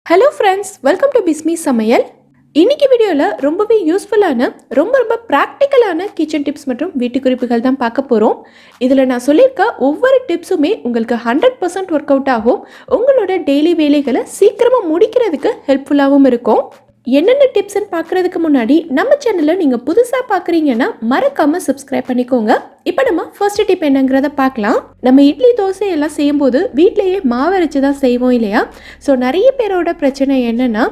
Hello friends, welcome to Bismi சமையல். இன்னைக்கு வீடியோவில் ரொம்பவே யூஸ்ஃபுல்லான ரொம்ப ப்ராக்டிக்கலான கிச்சன் டிப்ஸ் மற்றும் வீட்டு குறிப்புகள் தான் பார்க்க போகிறோம். இதில் நான் சொல்லியிருக்க ஒவ்வொரு டிப்ஸுமே உங்களுக்கு 100% ஒர்க் அவுட் ஆகும். உங்களோட டெய்லி வேலைகளை சீக்கிரமாக முடிக்கிறதுக்கு ஹெல்ப்ஃபுல்லாகவும் இருக்கும். என்னென்ன டிப்ஸ்ன்னு பார்க்குறதுக்கு முன்னாடி நம்ம சேனலை நீங்கள் புதுசாக பார்க்குறீங்கன்னா மறக்காமல் சப்ஸ்கிரைப் பண்ணிக்கோங்க. இப்போ நம்ம ஃபர்ஸ்ட் டிப் என்னங்கிறத பார்க்கலாம். நம்ம இட்லி தோசை எல்லாம் செய்யும்போது வீட்டிலையே மாவு அரைச்சி தான் செய்வோம் இல்லையா? ஸோ நிறைய பேரோட பிரச்சனை என்னென்னா,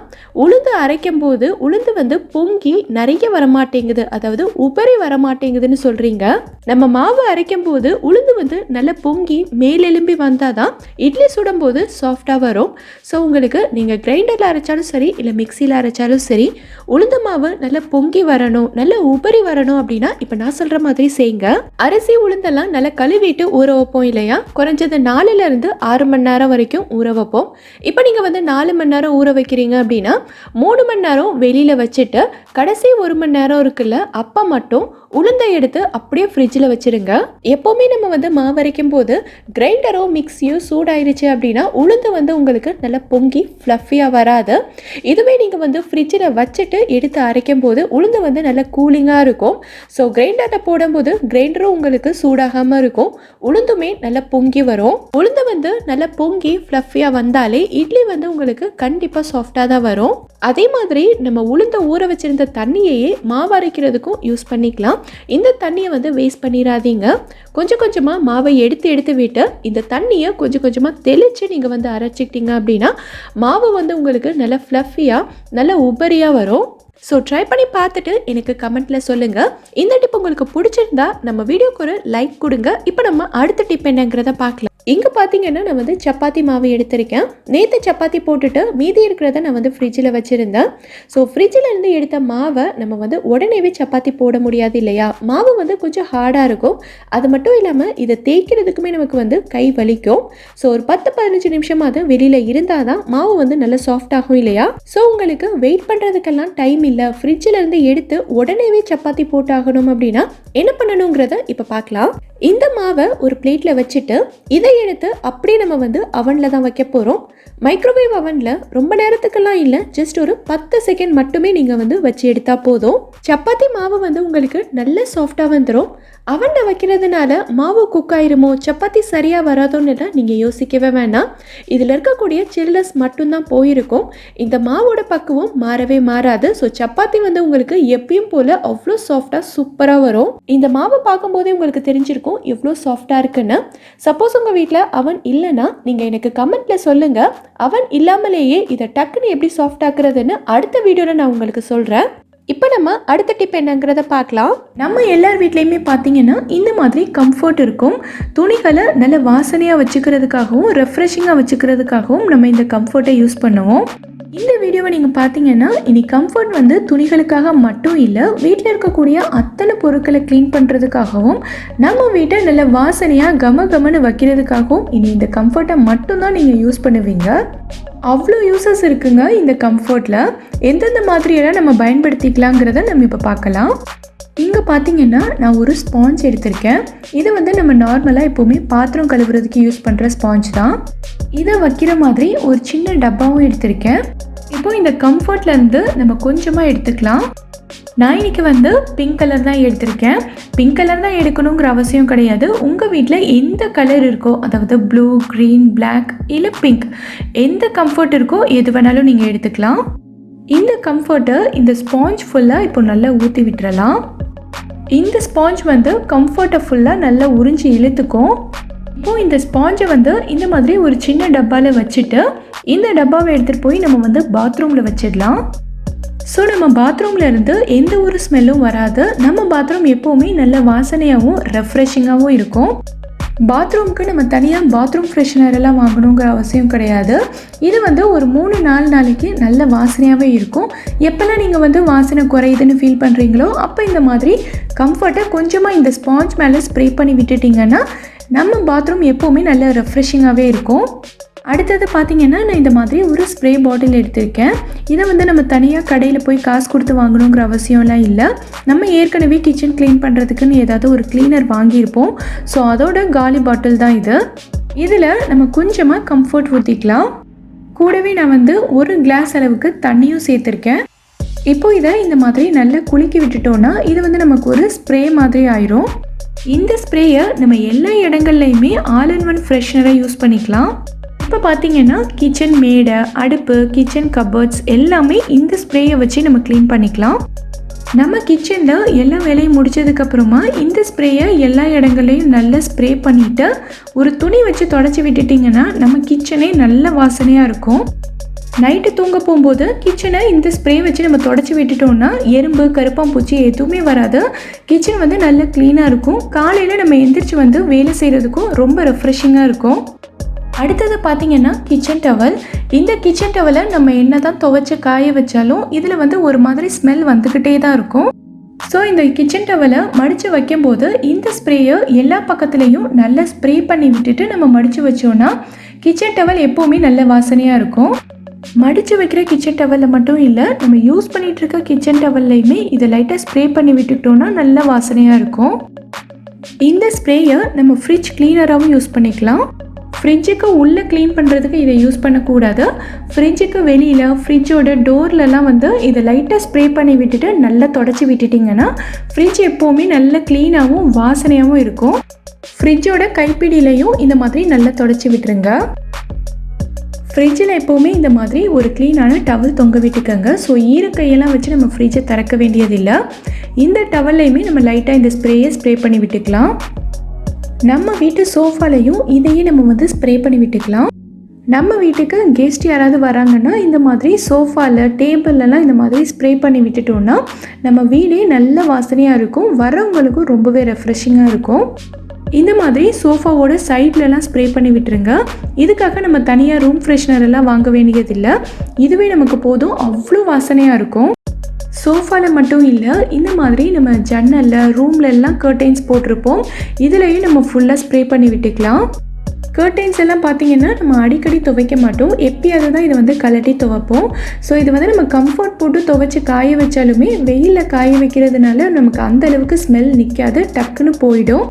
உளுந்து அரைக்கும் போது உளுந்து பொங்கி நிறைய வரமாட்டேங்குது, அதாவது உபரி வரமாட்டேங்குதுன்னு சொல்கிறீங்க. நம்ம மாவு அரைக்கும் போது உளுந்து நல்லா பொங்கி மேலெலும்பி வந்தால் தான் இட்லி சுடும்போது சாஃப்டாக வரும். ஸோ உங்களுக்கு நீங்கள் கிரைண்டரில் அரைச்சாலும் சரி இல்லை மிக்சியில் அரைச்சாலும் சரி, உளுந்து மாவு நல்லா பொங்கி வரணும், நல்லா உபரி வரணும் அப்படின்னா இப்போ நான் சொல்கிற மாதிரி செய்யுங்க. அரிசி உளுந்தெல்லாம் நல்லா கழுவிட்டு ஊற வைப்போம் இல்லையா? குறைஞ்சது 4 to 6 மணி நேரம் வரைக்கும் ஊற வைப்போம். இப்போ நீங்கள் 4 மணி நேரம் ஊற வைக்கிறீங்க அப்படின்னா 3 மணி நேரம் வெளியில் வச்சுட்டு கடைசி 1 மணி நேரம் இருக்குல்ல, அப்போ மட்டும் உளுந்தை எடுத்து அப்படியே ஃப்ரிட்ஜில் வச்சுருங்க. எப்போவுமே நம்ம மாவு அரைக்கும் போது கிரைண்டரோ மிக்சியோ சூடாயிருச்சு அப்படின்னா உளுந்து உங்களுக்கு நல்லா பொங்கி ஃப்ளஃபியாக வராது. இதுவே நீங்கள் ஃப்ரிட்ஜில் வச்சுட்டு எடுத்து அரைக்கும் போது உளுந்து நல்லா கூலிங்காக இருக்கும். ஸோ கிரைண்டரில் போடும்போது கிரைண்டரும் உங்களுக்கு சூடாகாமல் இருக்கும், உளுந்துமே நல்லா பொங்கி வரும். உளுந்து நல்லா பொங்கி ஃப்ளஃபியாக வந்தாலே இட்லி உங்களுக்கு கண்டிப்பாக சாஃப்டாக தான் வரும். அதே மாதிரி நம்ம உளுந்த ஊற வச்சிருந்த தண்ணியையே மாவு அரைக்கிறதுக்கும் யூஸ் பண்ணிக்கலாம். இந்த தண்ணியை வேஸ்ட் பண்ணிடாதீங்க. கொஞ்சம் கொஞ்சமாக மாவை எடுத்து விட்டு இந்த தண்ணியை கொஞ்சம் கொஞ்சமாக தெளித்து நீங்கள் அரைச்சிக்கிட்டீங்க அப்படின்னா மாவு உங்களுக்கு நல்லா ஃப்ளஃபியாக நல்லா உபரியாக வரும். ஸோ ட்ரை பண்ணி பார்த்துட்டு எனக்கு கமெண்ட்டில் சொல்லுங்கள். இந்த டிப் உங்களுக்கு பிடிச்சிருந்தா நம்ம வீடியோக்கு ஒரு லைக் கொடுங்க. இப்போ நம்ம அடுத்த டிப் என்னங்கிறத பார்க்கலாம். இங்கே பார்த்தீங்கன்னா நான் சப்பாத்தி மாவு எடுத்திருக்கேன். நேற்று சப்பாத்தி போட்டுட்டு மீதி இருக்கிறத நான் ஃப்ரிட்ஜில் வச்சுருந்தேன். ஸோ ஃப்ரிட்ஜில் இருந்து எடுத்த மாவை நம்ம உடனேவே சப்பாத்தி போட முடியாது இல்லையா? மாவு கொஞ்சம் ஹார்டாக இருக்கும். அது மட்டும் இல்லாமல் இதை தேய்க்கிறதுக்குமே நமக்கு கை வலிக்கும். ஸோ ஒரு 10-15 நிமிஷமாவது வெளியில் இருந்தால் தான் மாவு நல்லா சாஃப்ட் ஆகும் இல்லையா? ஸோ உங்களுக்கு வெயிட் பண்ணுறதுக்கெல்லாம் டைம் இல்லை, ஃப்ரிட்ஜில் இருந்து எடுத்து உடனேவே சப்பாத்தி போட்டாகணும் அப்படின்னா என்ன பண்ணணுங்கிறத இப்போ பார்க்கலாம். இந்த மாவை ஒரு பிளேட்டில் வச்சுட்டு இதை எடுத்து அப்படியே நம்ம அவனில் தான் வைக்க போகிறோம். மைக்ரோவேவ் அவனில் ரொம்ப நேரத்துக்கெல்லாம் இல்லை, ஜஸ்ட் ஒரு 10 செகண்ட் மட்டுமே நீங்கள் வச்சு எடுத்தால் போதும். சப்பாத்தி மாவு உங்களுக்கு நல்ல சாஃப்டாக வந்துடும். அவனில் வைக்கிறதுனால மாவு குக் ஆயிருமோ, சப்பாத்தி சரியாக வராதோன்னு நீங்கள் யோசிக்கவே வேணாம். இதில் இருக்கக்கூடிய சில்னஸ் மட்டும்தான் போயிருக்கும். இந்த மாவோட பக்குவம் மாறவே மாறாது. ஸோ சப்பாத்தி உங்களுக்கு எப்பயும் போல் அவ்வளோ சாஃப்டாக சூப்பராக வரும். இந்த மாவை பார்க்கும்போதே உங்களுக்கு தெரிஞ்சிருக்கும் எவ்வளோ சாஃப்டாக இருக்குன்னு. சப்போஸ் உங்கள் வீட்டில் அவன் இல்லைன்னா நீங்கள் எனக்கு கமெண்ட்டில் சொல்லுங்கள். அவன் இல்லாமலேயே இதை டக்குன்னு எப்படி சாஃப்ட் ஆக்குறதுன்னு அடுத்த வீடியோவில் நான் உங்களுக்கு சொல்கிறேன். இப்போ நம்ம அடுத்த டிப் என்னங்கிறத பார்க்கலாம். நம்ம எல்லார் வீட்லேயுமே பார்த்தீங்கன்னா இந்த மாதிரி கம்ஃபர்ட் இருக்கும். துணிகளை நல்ல வாசனையாக வச்சுக்கிறதுக்காகவும் ரெஃப்ரெஷிங்காக வச்சுக்கிறதுக்காகவும் நம்ம இந்த கம்ஃபர்ட்டை யூஸ் பண்ணுவோம். இந்த வீடியோவை நீங்கள் பார்த்தீங்கன்னா இனி கம்ஃபர்ட் துணிகளுக்காக மட்டும் இல்லை, வீட்டில் இருக்கக்கூடிய அத்தனை பொருட்களை க்ளீன் பண்ணுறதுக்காகவும் நம்ம வீட்டை நல்ல வாசனையாக கமன்னு வைக்கிறதுக்காகவும் இனி இந்த கம்ஃபர்ட்டை மட்டும்தான் நீங்கள் யூஸ் பண்ணுவீங்க. அவ்வளோ யூசஸ் இருக்குங்க இந்த கம்ஃபர்ட்டில். எந்தெந்த மாதிரியெல்லாம் நம்ம பயன்படுத்திக்கலாங்கிறத நம்ம இப்போ பார்க்கலாம். இங்கே பார்த்தீங்கன்னா நான் ஒரு ஸ்பாஞ்ச் எடுத்திருக்கேன். இதை நம்ம நார்மலாக எப்போவுமே பாத்திரம் கழுவுறதுக்கு யூஸ் பண்ணுற ஸ்பாஞ்ச் தான். இதை வைக்கிற மாதிரி ஒரு சின்ன டப்பாவும் எடுத்திருக்கேன். இப்போ இந்த கம்ஃபர்ட்லேருந்து நம்ம கொஞ்சமாக எடுத்துக்கலாம். நான் இன்னைக்கு பிங்க் கலர் தான் எடுத்திருக்கேன். பிங்க் கலர் தான் எடுக்கணுங்கிற அவசியம் கிடையாது. உங்கள் வீட்டில் எந்த கலர் இருக்கோ, அதாவது ப்ளூ, க்ரீன், பிளாக் இல்லை பிங்க், எந்த கம்ஃபர்ட் இருக்கோ எது வேணாலும் நீங்கள் எடுத்துக்கலாம். இந்த கம்ஃபர்ட்டை இந்த ஸ்பாஞ்ச் ஃபுல்லாக இப்போ நல்லா ஊற்றி விட்டுறலாம். இந்த ஸ்பாஞ்ச் கம்ஃபர்ட்டை ஃபுல்லாக நல்லா உறிஞ்சி இழுத்துக்கும். இப்போது இந்த ஸ்பாஞ்சை இந்த மாதிரி ஒரு சின்ன டப்பாவில் வச்சுட்டு இந்த டப்பாவை எடுத்துகிட்டு போய் நம்ம பாத்ரூமில் வச்சிடலாம். ஸோ நம்ம பாத்ரூமில் இருந்து எந்த ஒரு ஸ்மெல்லும் வராது. நம்ம பாத்ரூம் எப்போவுமே நல்ல வாசனையாகவும் ரெஃப்ரெஷிங்காகவும் இருக்கும். பாத்ரூமுக்கு நம்ம தனியாக பாத்ரூம் ஃப்ரெஷ்னரெல்லாம் வாங்கணுங்கிற அவசியம் கிடையாது. இது ஒரு 3-4 நாளைக்கு நல்ல வாசனையாகவே இருக்கும். எப்போல்லாம் நீங்கள் வாசனை குறையுதுன்னு ஃபீல் பண்ணுறீங்களோ அப்போ இந்த மாதிரி கம்ஃபர்ட்டை கொஞ்சமாக இந்த ஸ்பாஞ்ச் மேலே ஸ்ப்ரே பண்ணி விட்டுட்டிங்கன்னா நம்ம பாத்ரூம் எப்போவுமே நல்ல ரெஃப்ரெஷிங்காகவே இருக்கும். அடுத்தது பார்த்தீங்கன்னா நான் இந்த மாதிரி ஒரு ஸ்ப்ரே பாட்டில் எடுத்திருக்கேன். இதை நம்ம தனியாக கடையில் போய் காசு கொடுத்து வாங்கணுங்கிற அவசியம்லாம் இல்லை. நம்ம ஏற்கனவே கிச்சன் க்ளீன் பண்ணுறதுக்குன்னு ஏதாவது ஒரு க்ளீனர் வாங்கியிருப்போம். ஸோ அதோட காலி பாட்டில் தான் இது. இதில் நம்ம கொஞ்சமாக கம்ஃபர்ட் ஊற்றிக்கலாம். கூடவே நான் வந்து 1 கிளாஸ் அளவுக்கு தண்ணியும் சேர்த்துருக்கேன். இப்போ இதை இந்த மாதிரி நல்லா குலுக்கி விட்டுட்டோன்னா இது வந்து நமக்கு ஒரு ஸ்ப்ரே மாதிரி ஆயிரும். இந்த ஸ்ப்ரேயை நம்ம எல்லா இடங்கள்லையுமே ஆல் இன் ஒன் ஃப்ரெஷ்னரை யூஸ் பண்ணிக்கலாம். இப்போ பார்த்தீங்கன்னா கிச்சன் மேடை, அடுப்பு, கிச்சன் கபோர்ட்ஸ் எல்லாமே இந்த ஸ்ப்ரேயை வச்சு நம்ம க்ளீன் பண்ணிக்கலாம். நம்ம கிச்சனில் எல்லா வேலையும் முடித்ததுக்கப்புறமா இந்த ஸ்ப்ரேயை எல்லா இடங்கள்லையும் நல்லா ஸ்ப்ரே பண்ணிவிட்டு ஒரு துணி வச்சு தொடச்சி விட்டுட்டிங்கன்னா நம்ம கிச்சனே நல்ல வாசனையாக இருக்கும். நைட்டு தூங்க போகும்போது கிச்சனை இந்த ஸ்ப்ரே வச்சு நம்ம தொடச்சி விட்டுட்டோம்னா எறும்பு, கருப்பாம்பூச்சி எதுவுமே வராது. கிச்சன் வந்து நல்ல க்ளீனாக இருக்கும். காலையில் நம்ம எந்திரிச்சு வந்து வேலை செய்கிறதுக்கும் ரொம்ப ரெஃப்ரெஷிங்காக இருக்கும். அடுத்தது பார்த்திங்கன்னா கிச்சன் டவல். இந்த கிச்சன் டவலை நம்ம என்ன தான் துவைச்சி காய வச்சாலும் இதில் வந்து ஒரு மாதிரி ஸ்மெல் வந்துக்கிட்டே தான் இருக்கும். ஸோ இந்த கிச்சன் டவலை மடித்து வைக்கும்போது இந்த ஸ்ப்ரேயை எல்லா பக்கத்துலேயும் நல்லா ஸ்ப்ரே பண்ணி விட்டுட்டு நம்ம மடித்து வச்சோன்னா கிச்சன் டவல் எப்போவுமே நல்ல வாசனையாக இருக்கும். மடித்து வைக்கிற கிச்சன் டவலில் மட்டும் இல்லை, நம்ம யூஸ் பண்ணிகிட்ருக்க கிச்சன் டவல்லையுமே இதை லைட்டாக ஸ்ப்ரே பண்ணி விட்டுக்கிட்டோன்னா நல்ல வாசனையாக இருக்கும். இந்த ஸ்ப்ரேயை நம்ம ஃப்ரிட்ஜ் க்ளீனராகவும் யூஸ் பண்ணிக்கலாம். ஃப்ரிட்ஜுக்கு உள்ளே க்ளீன் பண்ணுறதுக்கு இதை யூஸ் பண்ணக்கூடாது. ஃப்ரிட்ஜுக்கு வெளியில், ஃப்ரிட்ஜோட டோர்லலாம் வந்து இதை லைட்டாக ஸ்ப்ரே பண்ணி விட்டுட்டு நல்லா தொடச்சி விட்டுட்டிங்கன்னா ஃப்ரிட்ஜ் எப்போவுமே நல்ல க்ளீனாகவும் வாசனையாகவும் இருக்கும். ஃப்ரிட்ஜோட கைப்பிடியிலையும் இந்த மாதிரி நல்லா தொடச்சி விட்டுருங்க. ஃப்ரிட்ஜில் எப்போவுமே இந்த மாதிரி ஒரு க்ளீனான டவல் தொங்க விட்டுக்கோங்க. ஸோ ஈரக்கையெல்லாம் வச்சு நம்ம ஃப்ரிட்ஜை திறக்க வேண்டியதில்லை. இந்த டவல்லையுமே நம்ம லைட்டாக இந்த ஸ்ப்ரேயை ஸ்ப்ரே பண்ணி விட்டுக்கலாம். நம்ம வீட்டு சோஃபாலையும் இதையே நம்ம வந்து ஸ்ப்ரே பண்ணி விட்டுக்கலாம். நம்ம வீட்டுக்கு கெஸ்ட் யாராவது வராங்கன்னா இந்த மாதிரி சோஃபாவில், டேபிள்லாம் இந்த மாதிரி ஸ்ப்ரே பண்ணி விட்டுட்டோன்னா நம்ம வீடே நல்ல வாசனையாக இருக்கும். வரவங்களுக்கும் ரொம்பவே ரெஃப்ரெஷிங்காக இருக்கும். இந்த மாதிரி சோஃபாவோட சைட்லலாம் ஸ்ப்ரே பண்ணி விட்டுருங்க. இதுக்காக நம்ம தனியாக ரூம் ஃப்ரெஷ்னர் எல்லாம் வாங்க வேண்டியதில்லை. இதுவே நமக்கு போதும், அவ்வளோ வாசனையாக இருக்கும். சோஃபாவில் மட்டும் இல்லை, இந்த மாதிரி நம்ம ஜன்னலில், ரூம்ல எல்லாம் கர்டைன்ஸ் போட்டிருப்போம். இதுலேயும் நம்ம ஃபுல்லாக ஸ்ப்ரே பண்ணி விட்டுக்கலாம். கர்டைன்ஸ் எல்லாம் பார்த்திங்கன்னா நம்ம அடிக்கடி துவைக்க மாட்டோம், எப்பயாவது தான் இதை வந்து கலட்டி துவைப்போம். ஸோ இது வந்து நம்ம கம்ஃபர்ட் போட்டு துவைச்சி காய வச்சாலுமே வெயிலில் காய வைக்கிறதுனால நமக்கு அந்தளவுக்கு ஸ்மெல் நிற்காது, டக்குன்னு போயிடும்.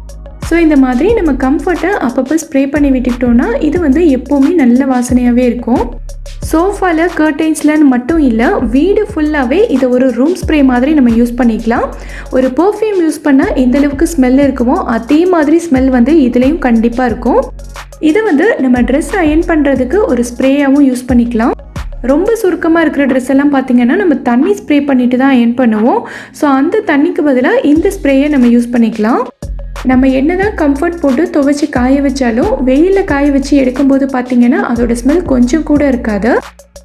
ஸோ இந்த மாதிரி நம்ம கம்ஃபர்ட்டை அப்பப்போ ஸ்ப்ரே பண்ணி விட்டுக்கிட்டோன்னா இது வந்து எப்போவுமே நல்ல வாசனையாகவே இருக்கும். சோஃபாவில், கர்டைன்ஸ்லன்னு மட்டும் இல்லை, வீடு ஃபுல்லாகவே இதை ஒரு ரூம் ஸ்ப்ரே மாதிரி நம்ம யூஸ் பண்ணிக்கலாம். ஒரு பர்ஃப்யூம் யூஸ் பண்ணால் எந்தளவுக்கு ஸ்மெல் இருக்குமோ அதே மாதிரி ஸ்மெல் வந்து இதுலேயும் கண்டிப்பாக இருக்கும். இதை வந்து நம்ம ட்ரெஸ் அயர்ன் பண்ணுறதுக்கு ஒரு ஸ்ப்ரேயாகவும் யூஸ் பண்ணிக்கலாம். ரொம்ப சுருக்கமாக இருக்கிற ட்ரெஸ் எல்லாம் பார்த்திங்கன்னா நம்ம தண்ணி ஸ்ப்ரே பண்ணிட்டு தான் அயர்ன் பண்ணுவோம். ஸோ அந்த தண்ணிக்கு பதிலாக இந்த ஸ்ப்ரேயை நம்ம யூஸ் பண்ணிக்கலாம். நம்ம என்ன தான் கம்ஃபர்ட் போட்டு துவைச்சி காய வச்சாலும் வெயிலில் காய வச்சு எடுக்கும்போது பார்த்திங்கன்னா அதோட ஸ்மெல் கொஞ்சம் கூட இருக்காது.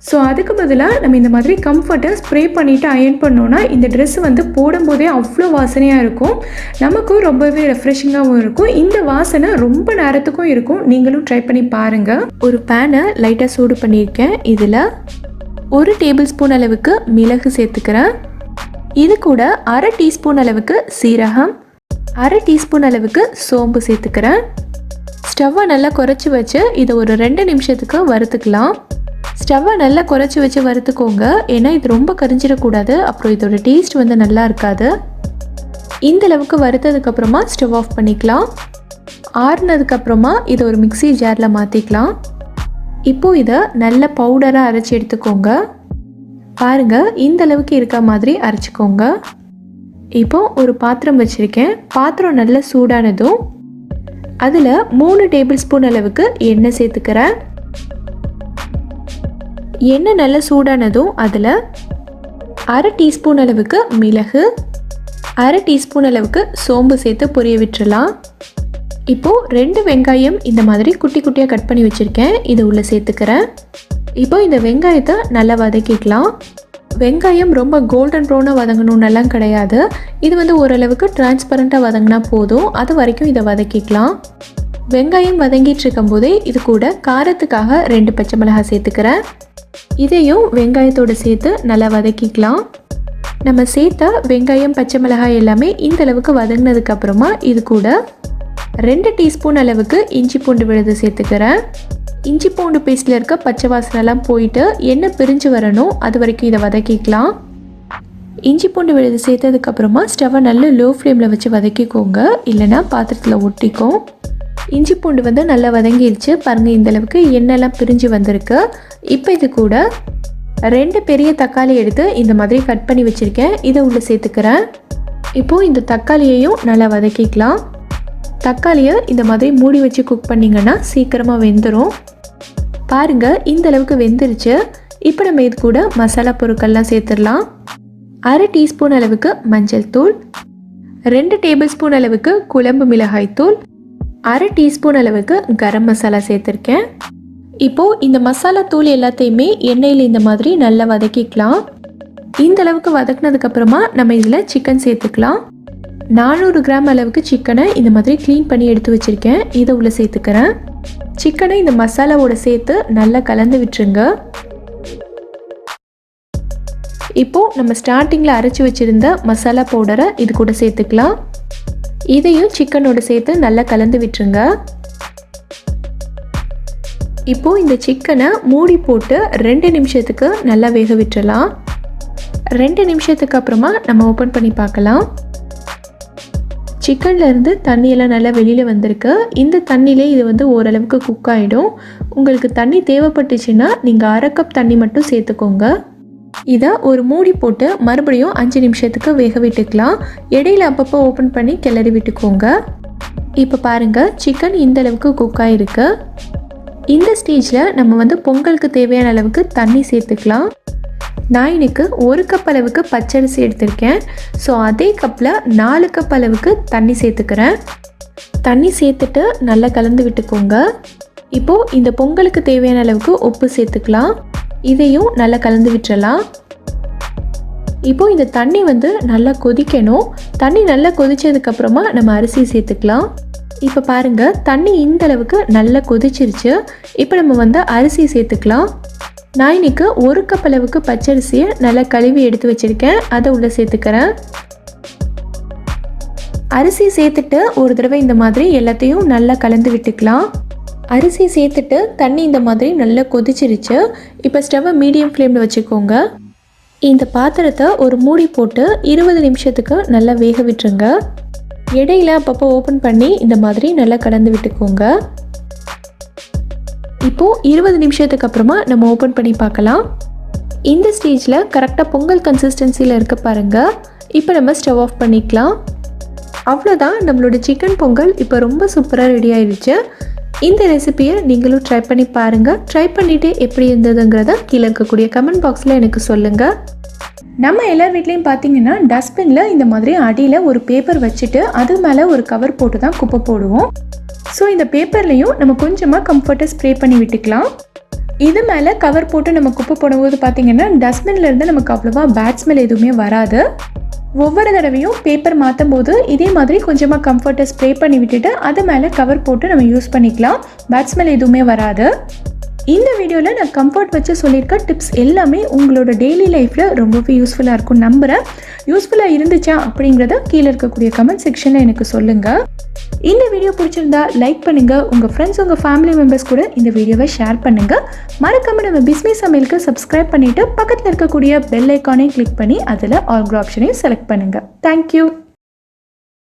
ஸோ அதுக்கு பதிலாக நம்ம இந்த மாதிரி கம்ஃபர்ட்டை ஸ்ப்ரே பண்ணிவிட்டு அயர்ன் பண்ணோன்னா இந்த ட்ரெஸ் வந்து போடும்போதே அவ்வளோ வாசனையாக இருக்கும். நமக்கும் ரொம்பவே ரெஃப்ரெஷிங்காகவும் இருக்கும். இந்த வாசனை ரொம்ப நேரத்துக்கும் இருக்கும். நீங்களும் ட்ரை பண்ணி பாருங்கள். ஒரு பேனை லைட்டாக சூடு பண்ணியிருக்கேன். இதில் 1 டேபிள் ஸ்பூன் அளவுக்கு மிளகு சேர்த்துக்கிறேன். இது கூட 1/2 டீஸ்பூன் அளவுக்கு சீரகம், 1/2 டீஸ்பூன் அளவுக்கு சோம்பு சேர்த்துக்கிறேன். ஸ்டவ்வை நல்லா குறைச்சி வச்சு இதை ஒரு 2 நிமிஷத்துக்கு வறுத்துக்கலாம். ஸ்டவ்வை நல்லா குறைச்சி வச்சு வறுத்துக்கோங்க, ஏன்னா இது ரொம்ப கரிஞ்சிடக்கூடாது, அப்புறம் இதோட டேஸ்ட் வந்து நல்லா இருக்காது. இந்த அளவுக்கு வறுத்ததுக்கப்புறமா ஸ்டவ் ஆஃப் பண்ணிக்கலாம். ஆறுனதுக்கப்புறமா இதை ஒரு மிக்ஸி ஜாரில் மாற்றிக்கலாம். இப்போது இதை நல்ல பவுடராக அரைச்சி எடுத்துக்கோங்க. பாருங்கள், இந்த அளவுக்கு இருக்க மாதிரி அரைச்சிக்கோங்க. இப்போது ஒரு பாத்திரம் வச்சுருக்கேன். பாத்திரம் நல்லா சூடானதும் அதில் 3 டேபிள் ஸ்பூன் அளவுக்கு எண்ணெய் சேர்த்துக்கிறேன். எண்ணெய் நல்லா சூடானதும் அதில் 1/2 டீஸ்பூன் அளவுக்கு மிளகு, 1/2 டீஸ்பூன் அளவுக்கு சோம்பு சேர்த்து பொரிய விட்டுறலாம். இப்போது 2 வெங்காயம் இந்த மாதிரி குட்டி குட்டியாக கட் பண்ணி வச்சுருக்கேன், இதை உள்ளே சேர்த்துக்கிறேன். இப்போ இந்த வெங்காயத்தை நல்லா வதக்கிக்கலாம். வெங்காயம் ரொம்ப கோல்டன் ப்ரௌனாக வதங்கணுன்னெல்லாம் கிடையாது, இது வந்து ஓரளவுக்கு டிரான்ஸ்பரண்ட்டாக வதங்கினா போதும். அது வரைக்கும் இதை வதக்கிக்கலாம். வெங்காயம் வதங்கிட்டு இருக்கும்போதே இது கூட காரத்துக்காக 2 பச்சை மிளகாய் சேர்த்துக்கிறேன். இதையும் வெங்காயத்தோடு சேர்த்து நல்லா வதக்கிக்கலாம். நம்ம சேர்த்த வெங்காயம், பச்சை மிளகாய் எல்லாமே இந்த அளவுக்கு வதங்கினதுக்கப்புறமா இது கூட 2 டீஸ்பூன் அளவுக்கு இஞ்சி பூண்டு விழுது சேர்த்துக்கிறேன். இஞ்சி பூண்டு பேஸ்ட்டில் இருக்க பச்சை வாசனைலாம் போயிட்டு எண்ணெய் பிரிஞ்சு வரணும், அது வரைக்கும் இதை வதக்கிக்கலாம். இஞ்சி பூண்டு விழுது சேர்த்ததுக்கப்புறமா ஸ்டவ்வை நல்ல லோ ஃப்ளேமில் வச்சு வதக்கிக்கோங்க, இல்லைனா பாத்திரத்தில் ஒட்டிக்கும். இஞ்சி பூண்டு வந்து நல்லா வதங்கிடுச்சு பாருங்கள். இந்தளவுக்கு எண்ணெய்லாம் பிரிஞ்சு வந்திருக்கு. இப்போ இது கூட 2 பெரிய தக்காளி எடுத்து இந்த மாதிரி கட் பண்ணி வச்சுருக்கேன். இதை உள்ளே சேர்த்துக்கிறேன். இப்போது இந்த தக்காளியையும் நல்லா வதக்கிக்கலாம். தக்காளியை இந்த மாதிரி மூடி வச்சு குக் பண்ணிங்கன்னா சீக்கிரமாக வெந்துடும். பாருங்கள் இந்தளவுக்கு வெந்துருச்சு. இப்போ நம்ம இது கூட மசாலா பொருட்கள்லாம் சேர்த்துடலாம். 1/2 டீஸ்பூன் அளவுக்கு மஞ்சள் தூள், 2 டேபிள் ஸ்பூன் அளவுக்கு குழம்பு மிளகாய் தூள், 1/2 டீஸ்பூன் அளவுக்கு கரம் மசாலா சேர்த்துருக்கேன். இப்போது இந்த மசாலா தூள் எல்லாத்தையுமே எண்ணெயில் இந்த மாதிரி நல்லா வதக்கிக்கலாம். இந்த அளவுக்கு வதக்கினதுக்கப்புறமா நம்ம இதில் சிக்கன் சேர்த்துக்கலாம். 400 கிராம் அளவுக்கு சிக்கனை இந்த மாதிரி க்ளீன் பண்ணி எடுத்து வச்சுருக்கேன். இதை உள்ளே சேர்த்துக்கிறேன். சிக்கனை இந்த மசாலாவோட சேர்த்து நல்லா கலந்து விட்டுருங்க. இப்போது நம்ம ஸ்டார்டிங்கில் அரைச்சி வச்சுருந்த மசாலா பவுடரை இது கூட சேர்த்துக்கலாம். இதையும் சிக்கனோட சேர்த்து நல்லா கலந்து விட்டுருங்க. இப்போது இந்த சிக்கனை மூடி போட்டு 2 நிமிஷத்துக்கு நல்லா வேக விட்டுறலாம். 2 நிமிஷத்துக்கு அப்புறமா நம்ம ஓப்பன் பண்ணி பார்க்கலாம். சிக்கன்லேருந்து தண்ணியெல்லாம் நல்லா வெளியில் வந்திருக்கு. இந்த தண்ணியிலே இது வந்து ஓரளவுக்கு குக் ஆகிடும். உங்களுக்கு தண்ணி தேவைப்பட்டுச்சுன்னா நீங்கள் 1/2 கப் தண்ணி மட்டும் சேர்த்துக்கோங்க. இதை ஒரு மூடி போட்டு மறுபடியும் 5 நிமிஷத்துக்கு வேக விட்டுக்கலாம். இடையில அப்பப்போ ஓப்பன் பண்ணி கிளறி விட்டுக்கோங்க. இப்போ பாருங்கள் சிக்கன் இந்த அளவுக்கு குக் ஆகிருக்கு. இந்த ஸ்டேஜில் நம்ம வந்து பொங்கலுக்கு தேவையான அளவுக்கு தண்ணி சேர்த்துக்கலாம். நான் இன்னைக்கு 1 கப் அளவுக்கு பச்சரிசி எடுத்திருக்கேன். ஸோ அதே கப்பில் 4 கப் அளவுக்கு தண்ணி சேர்த்துக்கிறேன். தண்ணி சேர்த்துட்டு நல்லா கலந்து விட்டுக்கோங்க. இப்போது இந்த பொங்கலுக்கு தேவையான அளவுக்கு உப்பு சேர்த்துக்கலாம். இதையும் நல்லா கலந்து விட்டுறலாம். இப்போது இந்த தண்ணி வந்து நல்லா கொதிக்கணும். தண்ணி நல்லா கொதிச்சதுக்கப்புறமா நம்ம அரிசி சேர்த்துக்கலாம். இப்போ பாருங்கள் தண்ணி இந்த அளவுக்கு நல்லா கொதிச்சிருச்சு. இப்போ நம்ம வந்து அரிசி சேர்த்துக்கலாம். நான் இன்னைக்கு 1 கப் அளவுக்கு பச்சரிசியை நல்லா கழுவி எடுத்து வச்சுருக்கேன். அதை உள்ளே சேர்த்துக்கிறேன். அரிசி சேர்த்துட்டு ஒரு தடவை இந்த மாதிரி எல்லாத்தையும் நல்லா கலந்து விட்டுக்கலாம். அரிசி சேர்த்துட்டு தண்ணி இந்த மாதிரி நல்லா கொதிச்சிருச்சு. இப்போ ஸ்டவ்வை மீடியம் ஃப்ளேமில் வச்சுக்கோங்க. இந்த பாத்திரத்தை ஒரு மூடி போட்டு 20 நிமிஷத்துக்கு நல்லா வேக விட்டுருங்க. இடையில அப்பப்போ ஓப்பன் பண்ணி இந்த மாதிரி நல்லா கலந்து விட்டுக்கோங்க. இப்போது 20 நிமிஷத்துக்கு அப்புறமா நம்ம ஓப்பன் பண்ணி பார்க்கலாம். இந்த ஸ்டேஜில் கரெக்டாக பொங்கல் கன்சிஸ்டன்சியில் இருக்க பாருங்கள். இப்போ நம்ம ஸ்டவ் ஆஃப் பண்ணிக்கலாம். அவ்வளோதான், நம்மளோட சிக்கன் பொங்கல் இப்போ ரொம்ப சூப்பராக ரெடி ஆயிடுச்சு. இந்த ரெசிபியை நீங்களும் ட்ரை பண்ணி பாருங்கள். ட்ரை பண்ணிவிட்டு எப்படி இருந்ததுங்கிறத கீழே இருக்கக்கூடிய கமெண்ட் பாக்ஸில் எனக்கு சொல்லுங்கள். நம்ம எல்லார் வீட்லேயும் பார்த்தீங்கன்னா டஸ்ட்பினில் இந்த மாதிரி அடியில் ஒரு பேப்பர் வச்சுட்டு அது மேலே ஒரு கவர் போட்டு தான் குப்பை போடுவோம். ஸோ இந்த பேப்பர்லேயும் நம்ம கொஞ்சமாக கம்ஃபர்ட்டை ஸ்ப்ரே பண்ணி விட்டுக்கலாம். இது மேலே கவர் போட்டு நம்ம குப்பை போடும்போது பார்த்தீங்கன்னா டஸ்ட்பின்லேருந்து நமக்கு அவ்வளோவா பேட் ஸ்மெல் எதுவுமே வராது. ஒவ்வொரு தடவையும் பேப்பர் மாற்றும் போது இதே மாதிரி கொஞ்சமாக கம்ஃபர்ட்டை ஸ்ப்ரே பண்ணி விட்டுட்டு அது மேலே கவர் போட்டு நம்ம யூஸ் பண்ணிக்கலாம். பேட் ஸ்மெல் எதுவுமே வராது. இந்த வீடியோவில் நான் கம்ஃபர்ட் வச்சு சொல்லியிருக்க டிப்ஸ் எல்லாமே உங்களோட டெய்லி லைஃப்பில் ரொம்பவே யூஸ்ஃபுல்லாக இருக்கும் நம்புகிறேன். யூஸ்ஃபுல்லாக இருந்துச்சா அப்படிங்கிறத கீழே இருக்கக்கூடிய கமெண்ட் செக்ஷனில் எனக்கு சொல்லுங்கள். இந்த வீடியோ பிடிச்சிருந்தா லைக் பண்ணுங்கள். உங்கள் ஃப்ரெண்ட்ஸ் உங்கள் ஃபேமிலி மெம்பர்ஸ் கூட இந்த வீடியோவை ஷேர் பண்ணுங்கள். மறக்காம நம்ம பிஸ்மி சமையலுக்கு சப்ஸ்கிரைப் பண்ணிவிட்டு பக்கத்தில் இருக்கக்கூடிய பெல் ஐக்கானையும் கிளிக் பண்ணி அதில் ஆல் ஆப்ஷனையும் செலக்ட் பண்ணுங்கள். தேங்க்யூ.